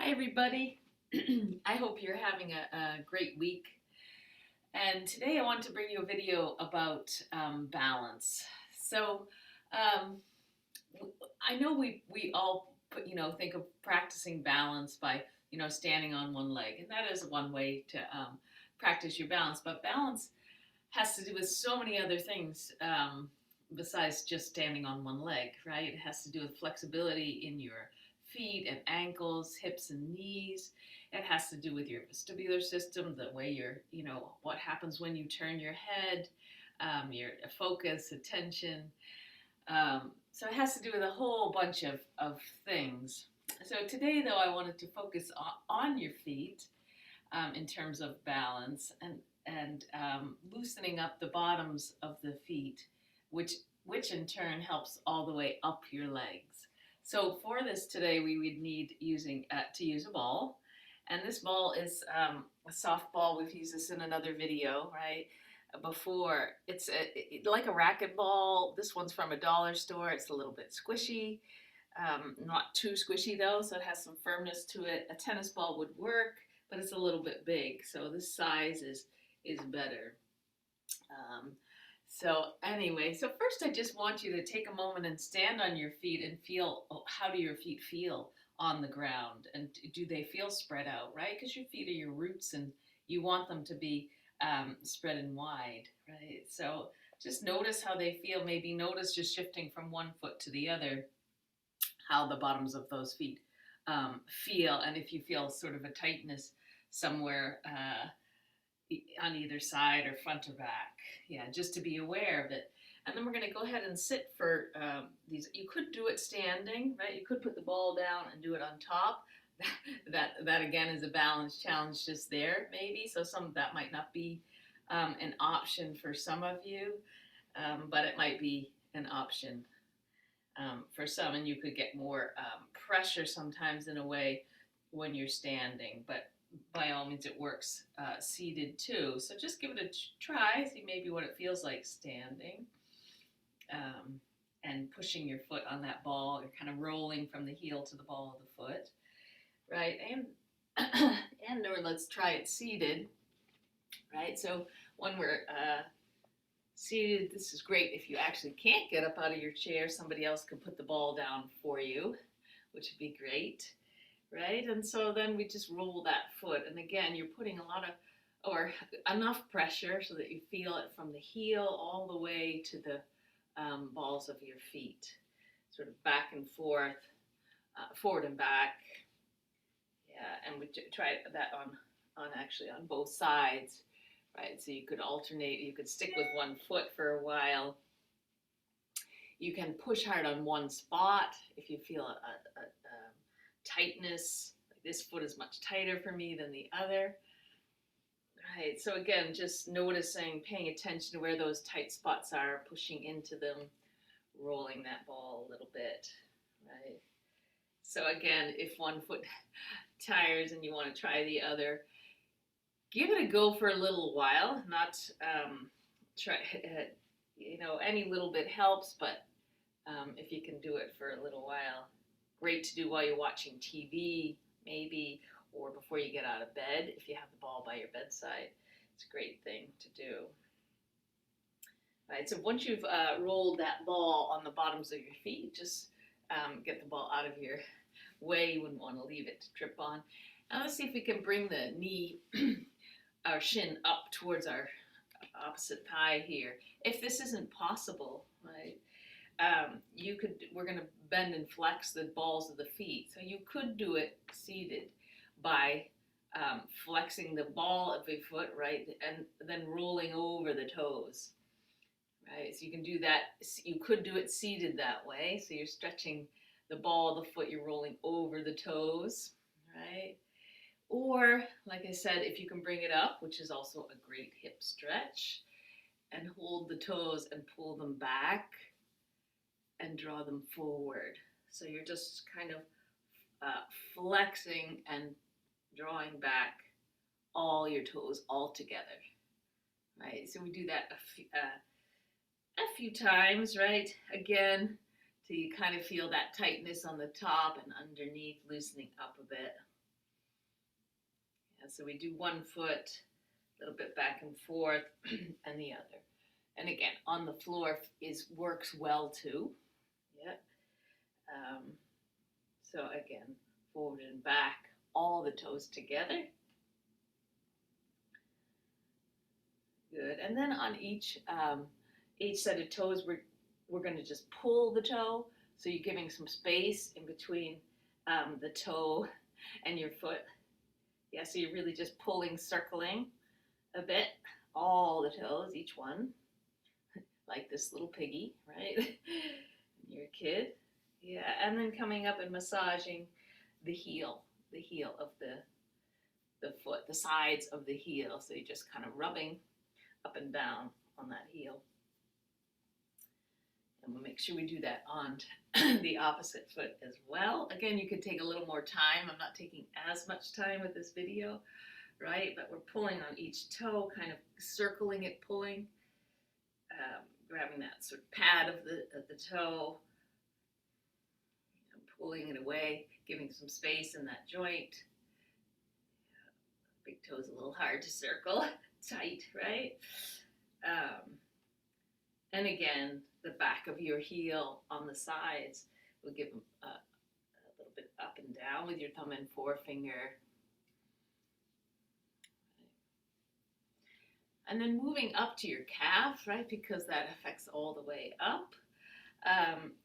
Hi, everybody. I hope you're having a great week. And today I want to bring you a video about balance. So um, I know we all think of practicing balance by standing on one leg, and that is one way to practice your balance. But balance has to do with so many other things besides just standing on one leg, right? It has to do with flexibility in your feet and ankles, hips and knees. It has to do with your vestibular system, the way what happens when you turn your head, your focus, attention. So it has to do with a whole bunch of things. So today, though, I wanted to focus on your feet in terms of balance and loosening up the bottoms of the feet, which in turn helps all the way up your legs. So for this today, we would need to use a ball, and this ball is a soft ball. We've used this in another video, right? Before like a racket ball. This one's from a dollar store. It's a little bit squishy, not too squishy though, so it has some firmness to it. A tennis ball would work, but it's a little bit big, so this size is better. So anyway, so first I just want you to take a moment and stand on your feet and feel, how do your feet feel on the ground, and do they feel spread out, right? Because your feet are your roots and you want them to be spread and wide, right? So just notice how they feel. Maybe notice just shifting from one foot to the other, how the bottoms of those feet feel, and if you feel sort of a tightness somewhere on either side or front or back. Yeah, just to be aware of it. And then we're going to go ahead and sit for these. You could do it standing, right? You could put the ball down and do it on top. That again is a balance challenge just there, maybe. So some of that might not be an option for some of you, but it might be an option for some. And you could get more pressure sometimes in a way when you're standing, but by all means it works seated too. So just give it a try, see maybe what it feels like standing, and pushing your foot on that ball. You're kind of rolling from the heel to the ball of the foot, right? And or let's try it seated, right? So when we're seated, this is great if you actually can't get up out of your chair. Somebody else can put the ball down for you, which would be great. Right? And so then we just roll that foot. And again, you're putting or enough pressure so that you feel it from the heel all the way to the balls of your feet. Sort of back and forth, forward and back. Yeah, and we try that on both sides, right? So you could alternate, you could stick with one foot for a while. You can push hard on one spot if you feel a tightness. Like this foot is much tighter for me than the other. Right, so again, just noticing, paying attention to where those tight spots are, pushing into them, rolling that ball a little bit, right? So again, if one foot tires and you want to try the other, give it a go for a little while. Not try, any little bit helps, but if you can do it for a little while. Great to do while you're watching TV, maybe, or before you get out of bed. If you have the ball by your bedside, it's a great thing to do. All right, so once you've rolled that ball on the bottoms of your feet, just get the ball out of your way. You wouldn't want to leave it to trip on. Now let's see if we can bring the knee, our shin up towards our opposite thigh here. If this isn't possible, right? We're going to bend and flex the balls of the feet. So you could do it seated by flexing the ball of the foot, right? And then rolling over the toes, right? So you can do that. You could do it seated that way. So you're stretching the ball of the foot, you're rolling over the toes, right? Or, like I said, if you can bring it up, which is also a great hip stretch, and hold the toes and pull them back and draw them forward. So you're just kind of flexing and drawing back all your toes all together, right? So we do that a few times, right? Again, till you kind of feel that tightness on the top and underneath loosening up a bit. And so we do one foot, a little bit back and forth, and the other. And again, on the floor works well too. Yeah. So again, forward and back, all the toes together. Good. And then on each set of toes, we're going to just pull the toe. So you're giving some space in between the toe and your foot. Yeah, so you're really just pulling, circling a bit, all the toes, each one, like this little piggy, right? You're a kid. Yeah, and then coming up and massaging the heel of the foot, the sides of the heel. So you're just kind of rubbing up and down on that heel. And we'll make sure we do that on the opposite foot as well. Again, you could take a little more time. I'm not taking as much time with this video, right? But we're pulling on each toe, kind of circling it, pulling, grabbing that sort of pad of the toe, pulling it away, giving some space in that joint. Big toe's a little hard to circle, tight, right? And again, the back of your heel on the sides will give them a little bit up and down with your thumb and forefinger. And then moving up to your calf, right, because that affects all the way up.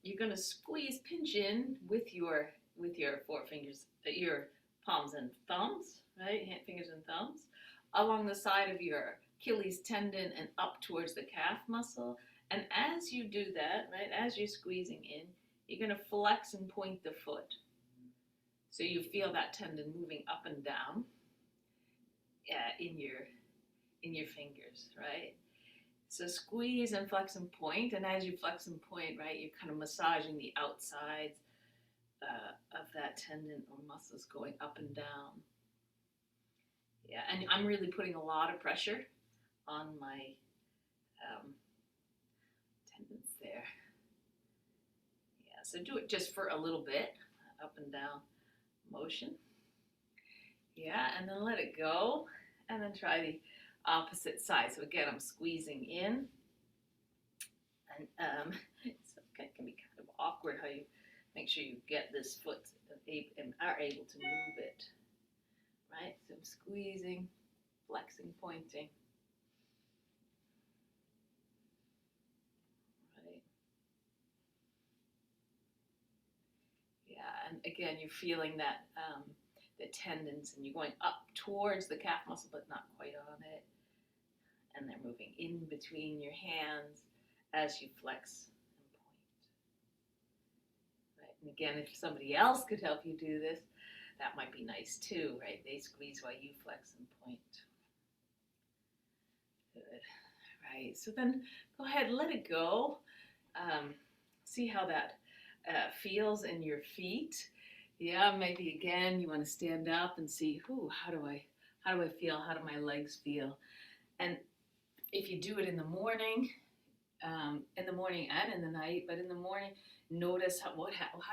You're going to squeeze, pinch in with your forefingers, your palms and thumbs, right, fingers and thumbs, along the side of your Achilles tendon and up towards the calf muscle. And as you do that, right, as you're squeezing in, you're going to flex and point the foot. So you feel that tendon moving up and down in your fingers, right? So squeeze and flex and point, and as you flex and point, right, you're kind of massaging the outsides of that tendon or muscles going up and down. Yeah, and I'm really putting a lot of pressure on my tendons there. Yeah, so do it just for a little bit, up and down motion. Yeah, and then let it go, and then try the opposite side. So again, I'm squeezing in, and so it can be kind of awkward how you make sure you get this foot and are able to move it, right? So I'm squeezing, flexing, pointing. Right. Yeah, and again, you're feeling that the tendons, and you're going up towards the calf muscle, but not quite on it. And they're moving in between your hands as you flex and point. Right? And again, if somebody else could help you do this, that might be nice too, right? They squeeze while you flex and point. Good. Right. So then go ahead, let it go. See how that feels in your feet. Yeah, maybe again you want to stand up and see, how do I feel? How do my legs feel? And if you do it in the morning and in the night, but in the morning, notice how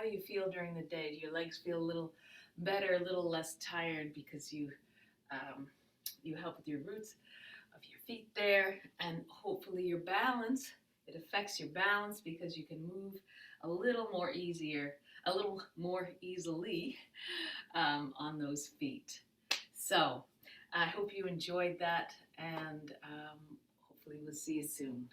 do you feel during the day? Do your legs feel a little better, a little less tired because you help with your roots of your feet there, and hopefully your balance. It affects your balance because you can move a little more easily on those feet. So I hope you enjoyed that, and hopefully we'll see you soon.